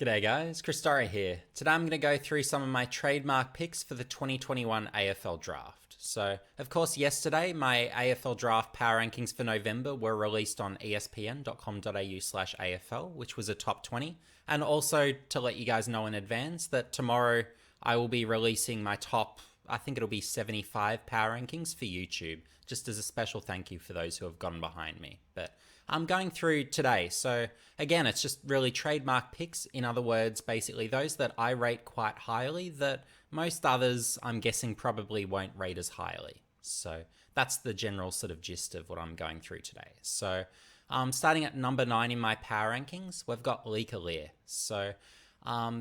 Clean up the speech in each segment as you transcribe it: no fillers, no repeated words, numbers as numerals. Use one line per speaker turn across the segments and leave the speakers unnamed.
G'day guys, Chris Story here. Today I'm going to go through some of my trademark picks for the 2021 AFL Draft. So, of course, yesterday my AFL Draft power rankings for November were released on espn.com.au/AFL, which was a top 20. And also to let you guys know in advance that tomorrow I will be releasing my top, I think it'll be 75 power rankings for YouTube, just as a special thank you for those who have gotten behind me. But I'm going through today. So again, it's just really trademark picks. In other words, basically those that I rate quite highly that most others I'm guessing probably won't rate as highly. So that's the general sort of gist of what I'm going through today. So starting at number 9 in my power rankings, we've got Lee Lear. So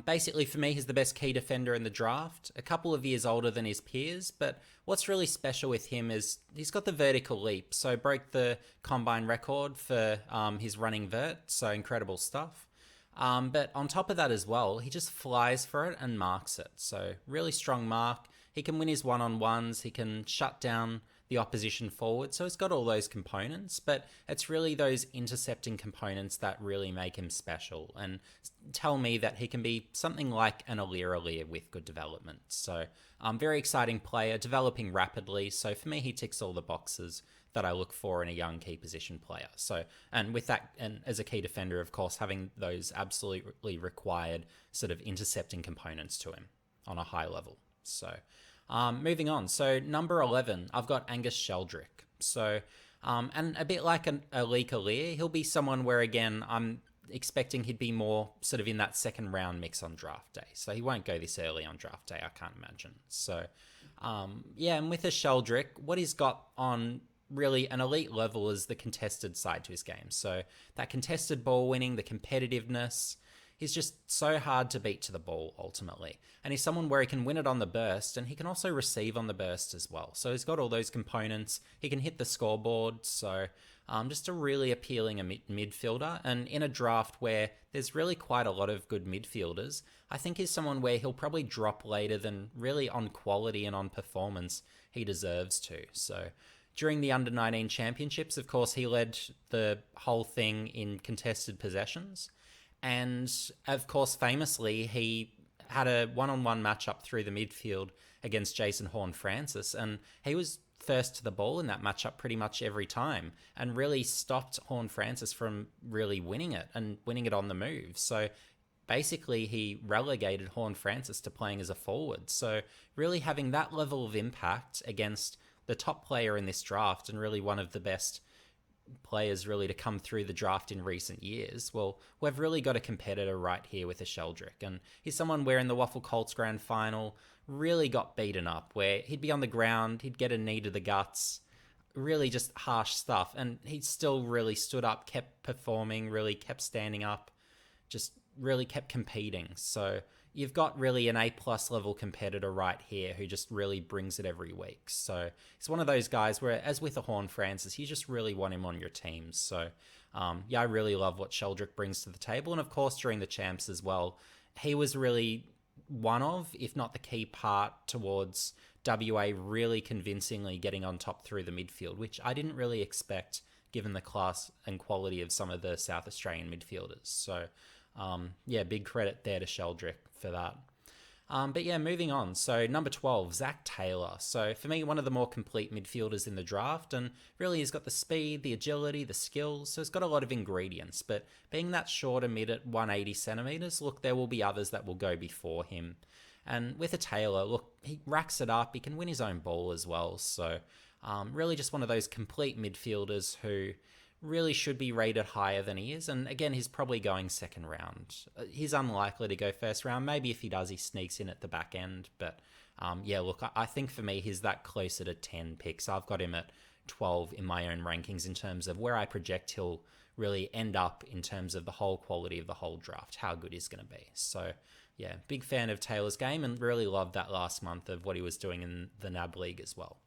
basically, for me, he's the best key defender in the draft. A couple of years older than his peers, but what's really special with him is he's got the vertical leap. So broke the combine record for his running vert. So incredible stuff. But on top of that as well, he just flies for it and marks it. So really strong mark. He can win his one-on-ones. He can shut down the opposition forward. So he's got all those components, but it's really those intercepting components that really make him special and tell me that he can be something like an Aliir with good development. So very exciting player, developing rapidly. So for me, he ticks all the boxes that I look for in a young key position player. So, and with that, and as a key defender, of course, having those absolutely required sort of intercepting components to him on a high level. So moving on. So number 11, I've got Angus Sheldrick. So, and a bit like a Lee Lear, he'll be someone where, again, I'm expecting he'd be more sort of in that second round mix on draft day. So he won't go this early on draft day, I can't imagine. So, yeah, and with a Sheldrick, what he's got on really an elite level is the contested side to his game. So that contested ball winning, the competitiveness, he's just so hard to beat to the ball ultimately. And he's someone where he can win it on the burst and he can also receive on the burst as well. So he's got all those components. He can hit the scoreboard. So just a really appealing midfielder. And in a draft where there's really quite a lot of good midfielders, I think he's someone where he'll probably drop later than really on quality and on performance he deserves to. So during the Under-19 Championships, of course, he led the whole thing in contested possessions. And, of course, famously, he had a one-on-one matchup through the midfield against Jason Horne-Francis, and he was first to the ball in that matchup pretty much every time and really stopped Horne-Francis from really winning it and winning it on the move. So basically, he relegated Horne-Francis to playing as a forward. So really having that level of impact against the top player in this draft and really one of the best players really to come through the draft in recent years, well, we've really got a competitor right here with a Sheldrick. And he's someone where in the Waffle Colts grand final really got beaten up, where he'd be on the ground, he'd get a knee to the guts, really just harsh stuff. And he still really stood up, kept performing, really kept standing up, just really kept competing. So you've got really an A-plus level competitor right here who just really brings it every week. So it's one of those guys where, as with a Horne-Francis, you just really want him on your teams. So yeah, I really love what Sheldrick brings to the table. And of course, during the champs as well, he was really one of, if not the key part towards WA really convincingly getting on top through the midfield, which I didn't really expect given the class and quality of some of the South Australian midfielders. So yeah, big credit there to Sheldrick for that. But yeah, moving on. So number 12, Zach Taylor. So for me, one of the more complete midfielders in the draft, and really he's got the speed, the agility, the skills. So he's got a lot of ingredients, but being that shorter mid at 180 centimeters, look, there will be others that will go before him. And with a Taylor, look, he racks it up. He can win his own ball as well. So really just one of those complete midfielders who really should be rated higher than he is. And again, he's probably going second round. He's unlikely to go first round. Maybe if he does, he sneaks in at the back end. But yeah, look, I think for me, he's that closer to 10 picks. I've got him at 12 in my own rankings in terms of where I project he'll really end up in terms of the whole quality of the whole draft, how good he's going to be. So yeah, big fan of Taylor's game and really loved that last month of what he was doing in the NAB League as well.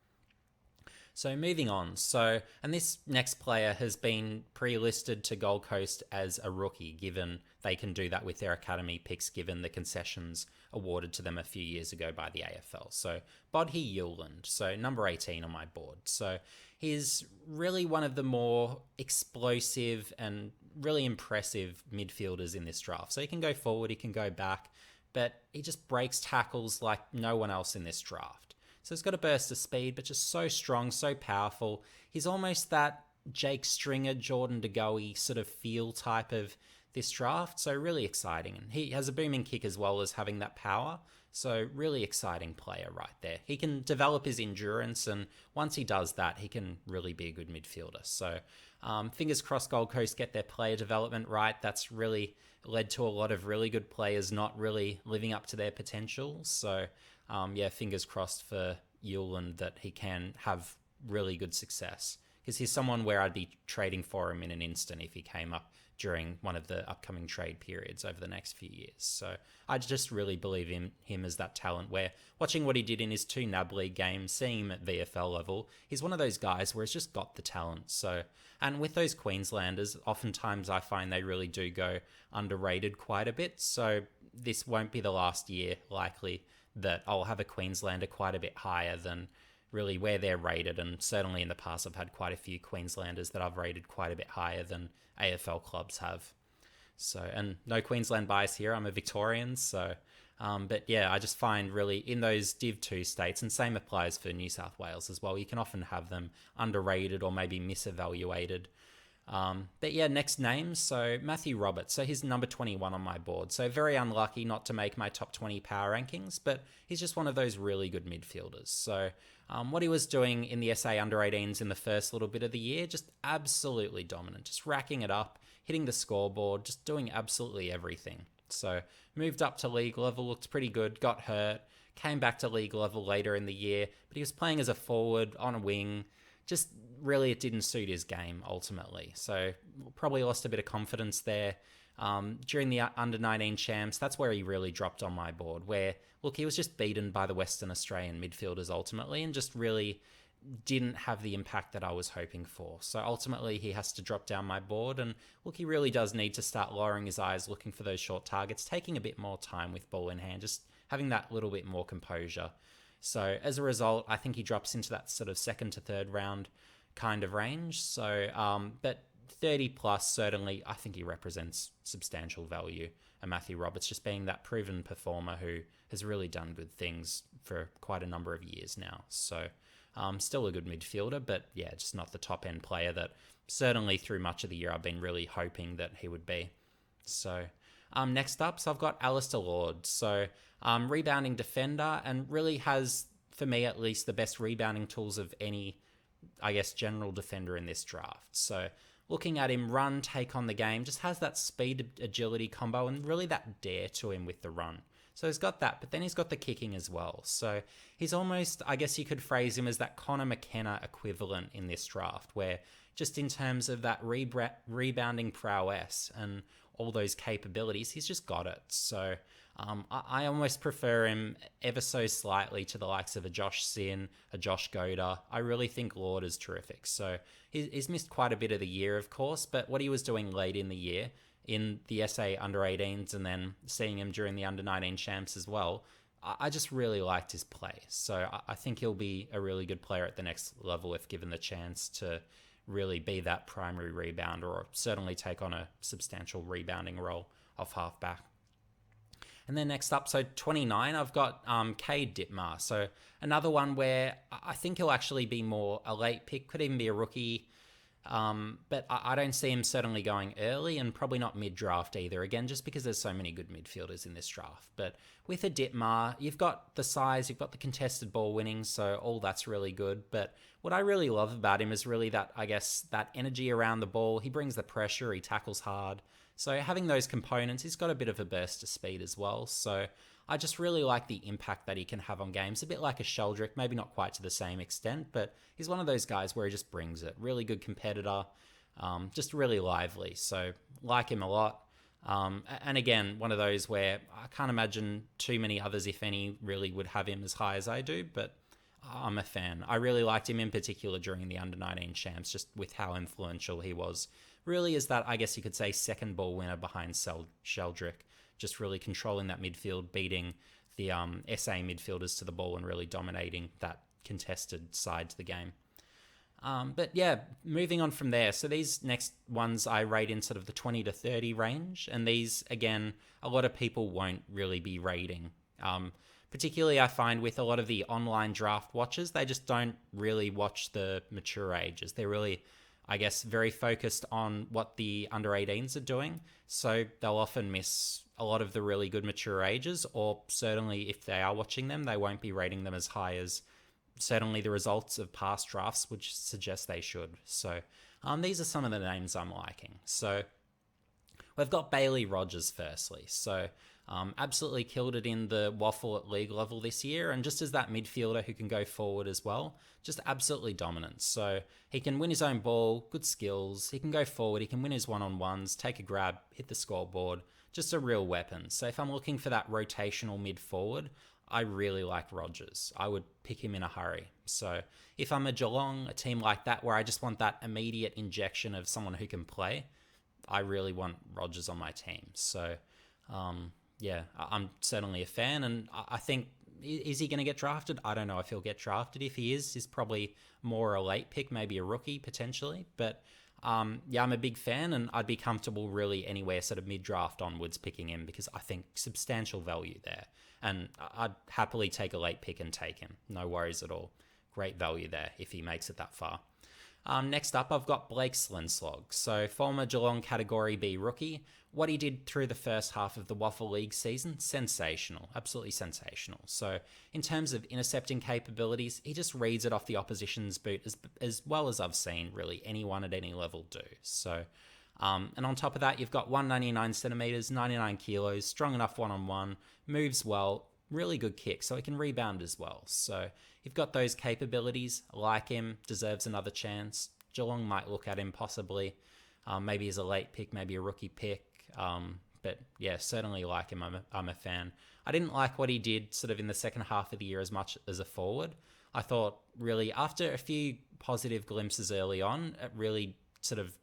So moving on. So, and this next player has been pre-listed to Gold Coast as a rookie, given they can do that with their academy picks, given the concessions awarded to them a few years ago by the AFL. So Bodhi Yuland, so number 18 on my board. So he's really one of the more explosive and really impressive midfielders in this draft. So he can go forward, he can go back, but he just breaks tackles like no one else in this draft. So he's got a burst of speed, but just so strong, so powerful. He's almost that Jake Stringer, Jordan De Goey sort of feel type of this draft. So really exciting. And he has a booming kick as well as having that power. So really exciting player right there. He can develop his endurance, and once he does that, he can really be a good midfielder. So fingers crossed Gold Coast get their player development right. That's really led to a lot of really good players not really living up to their potential. So fingers crossed for Yuland that he can have really good success, because he's someone where I'd be trading for him in an instant if he came up during one of the upcoming trade periods over the next few years. So I just really believe in him as that talent, where watching what he did in his 2 NAB League games, seeing him at VFL level, he's one of those guys where he's just got the talent. So, and with those Queenslanders, oftentimes I find they really do go underrated quite a bit. So this won't be the last year likely that I'll have a Queenslander quite a bit higher than really where they're rated. And certainly in the past, I've had quite a few Queenslanders that I've rated quite a bit higher than AFL clubs have. So, and no Queensland bias here, I'm a Victorian. So, but yeah, I just find really in those Div 2 states, and same applies for New South Wales as well, you can often have them underrated or maybe misevaluated. But yeah, next name. So Matthew Roberts. So he's number 21 on my board. So very unlucky not to make my top 20 power rankings, but he's just one of those really good midfielders. So what he was doing in the SA under 18s in the first little bit of the year, just absolutely dominant, just racking it up, hitting the scoreboard, just doing absolutely everything. So moved up to league level, looked pretty good, got hurt, came back to league level later in the year, but he was playing as a forward on a wing. Just really, it didn't suit his game ultimately. So probably lost a bit of confidence there. During the under-19 champs, that's where he really dropped on my board, where, look, he was just beaten by the Western Australian midfielders ultimately and just really didn't have the impact that I was hoping for. So ultimately, he has to drop down my board, and look, he really does need to start lowering his eyes, looking for those short targets, taking a bit more time with ball in hand, just having that little bit more composure. So as a result, I think he drops into that sort of 2nd to 3rd round kind of range. So, but 30 plus, certainly, I think he represents substantial value. And Matthew Roberts just being that proven performer who has really done good things for quite a number of years now. So still a good midfielder, but yeah, just not the top end player that certainly through much of the year I've been really hoping that he would be. So next up, so I've got Alistair Lord. So rebounding defender, and really has, for me at least, the best rebounding tools of any, I guess, general defender in this draft. So looking at him run, take on the game, just has that speed agility combo and really that dare to him with the run. So he's got that, but then he's got the kicking as well. So he's almost, I guess you could phrase him as that Connor McKenna equivalent in this draft, where just in terms of that rebounding prowess and all those capabilities, he's just got it. So I almost prefer him ever so slightly to the likes of a Josh Sin, a Josh Goda. I really think Lord is terrific. So he's missed quite a bit of the year, of course, but what he was doing late in the year in the SA under 18s and then seeing him during the under 19 champs as well, I just really liked his play. So I think he'll be a really good player at the next level if given the chance to really be that primary rebounder, or certainly take on a substantial rebounding role off halfback. And then next up, so 29, I've got Cade Dittmar. So another one where I think he'll actually be more a late pick, could even be a rookie. But I don't see him certainly going early, and probably not mid-draft either. Again, just because there's so many good midfielders in this draft. But with a Dittmar, you've got the size, you've got the contested ball winning, so all that's really good. But what I really love about him is really that, I guess, that energy around the ball. He brings the pressure, he tackles hard. So having those components, he's got a bit of a burst of speed as well. So I just really like the impact that he can have on games. A bit like a Sheldrick, maybe not quite to the same extent, but he's one of those guys where he just brings it. Really good competitor, just really lively. So like him a lot. And again, one of those where I can't imagine too many others, if any, really would have him as high as I do, but I'm a fan. I really liked him in particular during the under-19 champs, just with how influential he was. Really is that, I guess you could say, second ball winner behind Sheldrick, just really controlling that midfield, beating the SA midfielders to the ball and really dominating that contested side to the game. But yeah, moving on from there. So these next ones I rate in sort of the 20 to 30 range. And these, again, a lot of people won't really be rating. Particularly, I find with a lot of the online draft watchers, they just don't really watch the mature ages. They're really, I guess, very focused on what the under 18s are doing. So they'll often miss a lot of the really good mature ages, or certainly if they are watching them, they won't be rating them as high as certainly the results of past drafts would suggest they should. So these are some of the names I'm liking. So we've got Bailey Rogers firstly. So absolutely killed it in the waffle at league level this year. And just as that midfielder who can go forward as well, just absolutely dominant. So he can win his own ball, good skills. He can go forward. He can win his one-on-ones, take a grab, hit the scoreboard. Just a real weapon. So if I'm looking for that rotational mid forward, I really like Rogers. I would pick him in a hurry. So if I'm a Geelong, a team like that where I just want that immediate injection of someone who can play, I really want Rogers on my team. So yeah, I'm certainly a fan, and I think, is he going to get drafted? I don't know if he'll get drafted. If he is, he's probably more a late pick, maybe a rookie potentially. But yeah, I'm a big fan, and I'd be comfortable really anywhere sort of mid-draft onwards picking him, because I think substantial value there. And I'd happily take a late pick and take him. No worries at all. Great value there if he makes it that far. Next up, I've got Blake Slenslog. So former Geelong Category B rookie. What he did through the first half of the Waffle League season, sensational. Absolutely sensational. So in terms of intercepting capabilities, he just reads it off the opposition's boot as well as I've seen really anyone at any level do. So, and on top of that, you've got 199 centimeters, 99 kilos, strong enough one-on-one, moves well, really good kick, so he can rebound as well. So you've got those capabilities. Like him, deserves another chance. Geelong might look at him possibly, maybe as a late pick, maybe a rookie pick. But yeah, certainly like him. I'm a fan. I didn't like what he did sort of in the second half of the year as much as a forward. I thought really after a few positive glimpses early on, it really sort of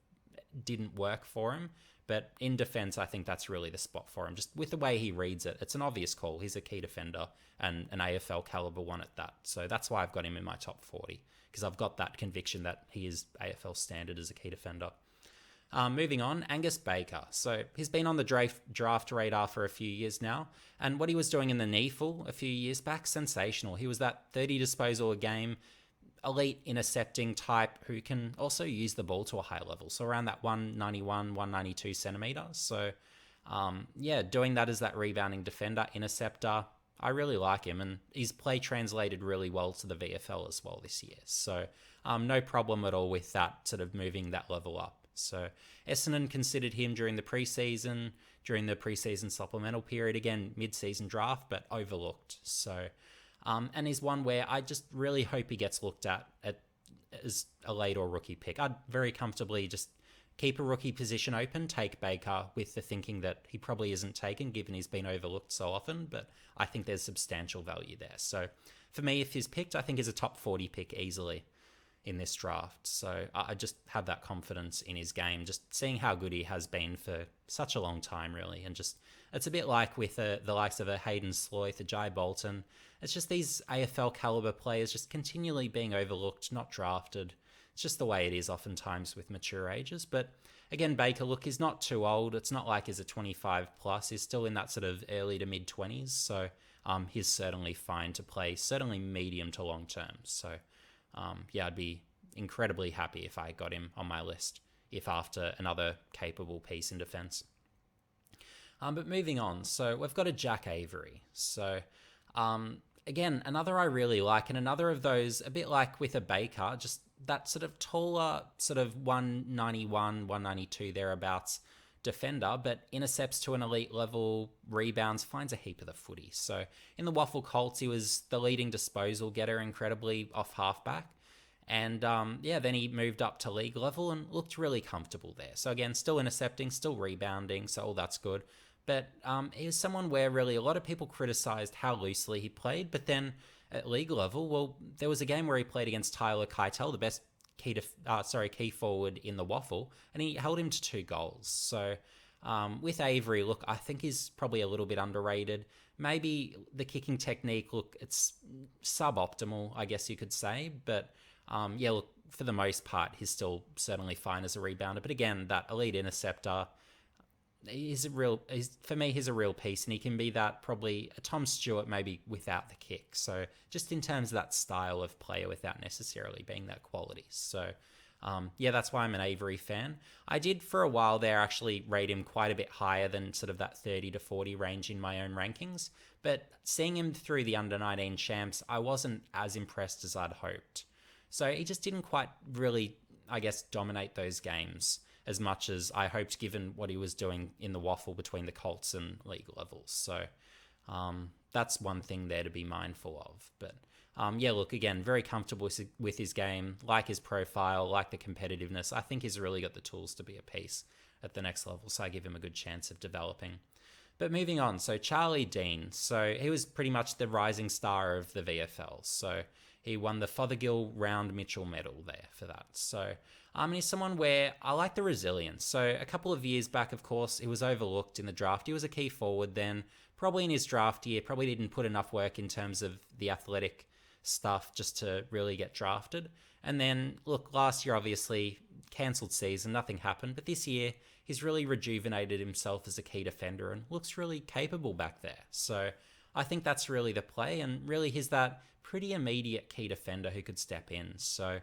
didn't work for him. But in defense, I think that's really the spot for him. Just with the way he reads it, it's an obvious call. He's a key defender and an AFL caliber one at that. So that's why I've got him in my top 40, because I've got that conviction that he is AFL standard as a key defender. Moving on, Angus Baker. So he's been on the draft radar for a few years now. And what he was doing in the NEAFL a few years back, sensational. He was that 30 disposal a game, elite intercepting type who can also use the ball to a high level. So around that 191, 192 centimeters. So yeah, doing that as that rebounding defender, interceptor, I really like him. And his play translated really well to the VFL as well this year. So no problem at all with that sort of moving that level up. So Essendon considered him during the preseason supplemental period, again, mid-season draft, but overlooked. So, and he's one where I just really hope he gets looked at as a late or rookie pick. I'd very comfortably just keep a rookie position open, take Baker with the thinking that he probably isn't taken given he's been overlooked so often, but I think there's substantial value there. So for me, if he's picked, I think he's a top 40 pick easily in this draft. So I just have that confidence in his game, just seeing how good he has been for such a long time, really. And just, it's a bit like with the likes of a Hayden Sloyth, a Jai Bolton. It's just these AFL caliber players just continually being overlooked, not drafted. It's just the way it is oftentimes with mature ages. But again, Baker, look, he's not too old. It's not like he's a 25 plus. He's still in that sort of early to mid 20s. So he's certainly fine to play, certainly medium to long term. So yeah, I'd be incredibly happy if I got him on my list, if after another capable piece in defence. But moving on, so we've got a Jack Avery. So again, another I really like, and another of those, a bit like with a Baker, just that sort of taller, sort of 191, 192 thereabouts defender, but intercepts to an elite level, rebounds, finds a heap of the footy. So in the Waffle Colts, he was the leading disposal getter, incredibly off halfback. And yeah, then he moved up to league level and looked really comfortable there. So again, still intercepting, still rebounding, so all that's good. But he was someone where really a lot of people criticised how loosely he played, but then at league level, well, there was a game where he played against Tyler Keitel, the best key forward in the Waffle, and he held him to 2 goals. So with Avery, look, I think he's probably a little bit underrated. Maybe the kicking technique, look, it's suboptimal, I guess you could say, but Yeah, look, for the most part, he's still certainly fine as a rebounder. But again, that elite interceptor, for me, he's a real piece, and he can be that probably a Tom Stewart maybe without the kick. So just in terms of that style of player without necessarily being that quality. So yeah, that's why I'm an Avery fan. I did for a while there actually rate him quite a bit higher than sort of that 30 to 40 range in my own rankings. But seeing him through the under 19 champs, I wasn't as impressed as I'd hoped. So he just didn't quite really, I guess, dominate those games as much as I hoped, given what he was doing in the waffle between the Colts and league levels. So that's one thing there to be mindful of. But yeah, look, again, very comfortable with his game, like his profile, like the competitiveness. I think he's really got the tools to be a piece at the next level, so I give him a good chance of developing. But moving on, so Charlie Dean. So he was pretty much the rising star of the VFL. So he won the Fothergill Round Mitchell Medal there for that. So he's someone where I like the resilience. So a couple of years back, of course, he was overlooked in the draft. He was a key forward then. Probably in his draft year, probably didn't put enough work in terms of the athletic stuff just to really get drafted. And then, look, last year, obviously, cancelled season, nothing happened. But this year, he's really rejuvenated himself as a key defender and looks really capable back there. So I think that's really the play. And really, he's that pretty immediate key defender who could step in. So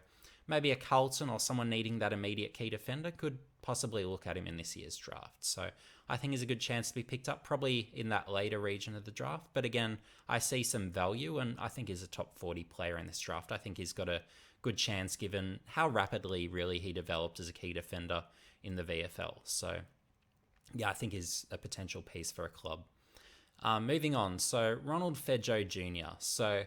maybe a Carlton or someone needing that immediate key defender could possibly look at him in this year's draft. So I think there's a good chance to be picked up probably in that later region of the draft. But again, I see some value, and I think he's a top 40 player in this draft. I think he's got a good chance given how rapidly really he developed as a key defender in the VFL. So yeah, I think he's a potential piece for a club. Moving on, so Ronald Fedjo Jr. So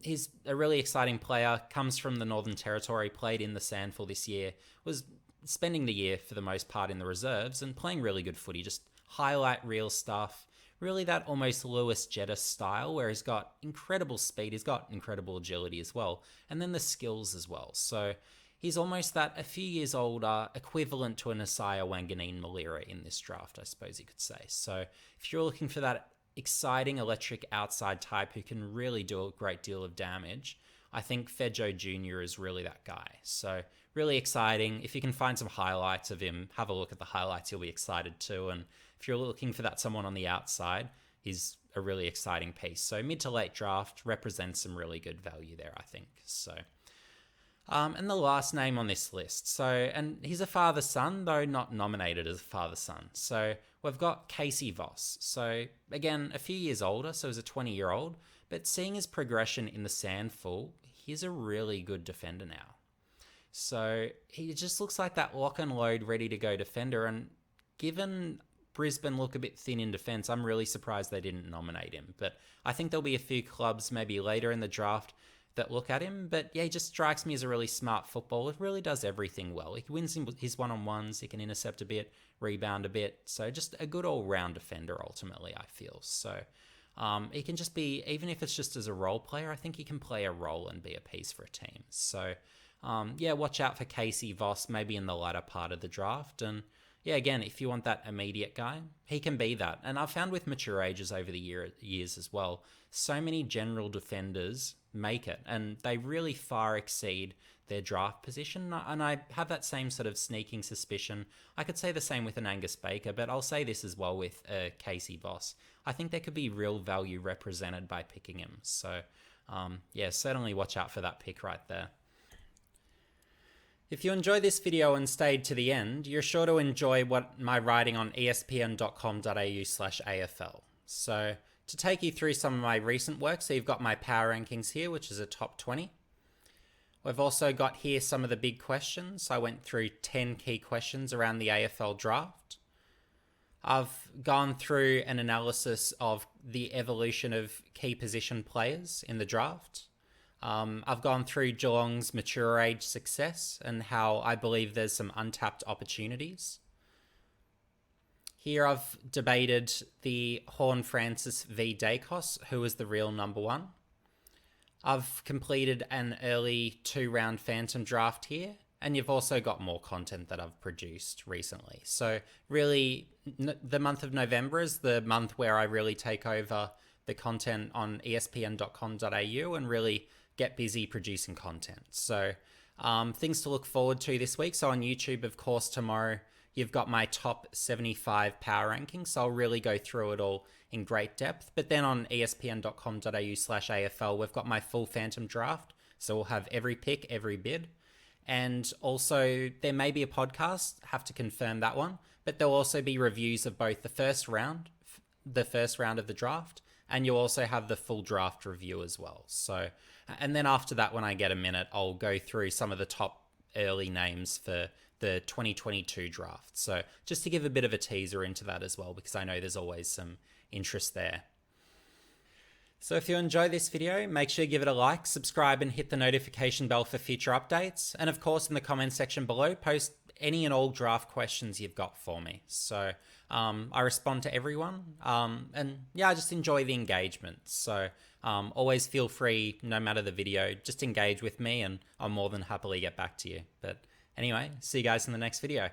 he's a really exciting player, comes from the Northern Territory, played in the Sandful this year, was spending the year for the most part in the reserves and playing really good footy, just highlight reel stuff, really that almost Lewis Jetta style where he's got incredible speed, he's got incredible agility as well, and then the skills as well. So he's almost that a few years older equivalent to an Isaiah Wanganeen Malira in this draft, I suppose you could say. So if you're looking for that exciting electric outside type who can really do a great deal of damage, I think Fedjo Jr. is really that guy. So really exciting. If you can find some highlights of him, have a look at the highlights, you'll be excited too. And if you're looking for that someone on the outside, he's a really exciting piece. So mid to late draft represents some really good value there, I think. So and the last name on this list. So, and he's a father-son, though not nominated as a father-son. So we've got Casey Voss. So again, a few years older, so he's a 20-year-old. But seeing his progression in the Sandful, he's a really good defender now. So he just looks like that lock and load, ready to go defender. And given Brisbane look a bit thin in defence, I'm really surprised they didn't nominate him. But I think there'll be a few clubs maybe later in the draft that look at him. But yeah, he just strikes me as a really smart footballer. It really does everything well. He wins his one-on-ones, he can intercept a bit, rebound a bit. So just a good all-round defender ultimately, I feel. So he can just be, even if it's just as a role player, I think he can play a role and be a piece for a team. So yeah, watch out for Casey Voss maybe in the latter part of the draft. And yeah, again, if you want that immediate guy, he can be that. And I've found with mature ages over the years as well, so many general defenders make it, and they really far exceed their draft position. And I have that same sort of sneaking suspicion. I could say the same with an Angus Baker, but I'll say this as well with Casey Voss. I think there could be real value represented by picking him. So yeah, certainly watch out for that pick right there. If you enjoyed this video and stayed to the end, you're sure to enjoy what my writing on espn.com.au/AFL. So to take you through some of my recent work, so you've got my power rankings here, which is a top 20. We've also got here some of the big questions. I went through 10 key questions around the AFL draft. I've gone through an analysis of the evolution of key position players in the draft. I've gone through Geelong's mature age success and how I believe there's some untapped opportunities. Here I've debated the Horne-Francis v Dacos, who is the real number one. I've completed an early 2-round Phantom draft here, and you've also got more content that I've produced recently. So really, the month of November is the month where I really take over the content on espn.com.au and really get busy producing content. So things to look forward to this week. So on YouTube, of course, tomorrow you've got my top 75 power rankings. So I'll really go through it all in great depth. But then on espn.com.au/AFL, we've got my full Phantom draft. So we'll have every pick, every bid. And also there may be a podcast, have to confirm that one. But there'll also be reviews of both the first round of the draft, and you'll also have the full draft review as well. So, and then after that, when I get a minute, I'll go through some of the top early names for the 2022 draft. So just to give a bit of a teaser into that as well, because I know there's always some interest there. So if you enjoy this video, make sure you give it a like, subscribe, and hit the notification bell for future updates. And of course, in the comment section below, post any and all draft questions you've got for me. So I respond to everyone. And yeah, I just enjoy the engagement. So always feel free, no matter the video, just engage with me and I'll more than happily get back to you. But anyway, see you guys in the next video.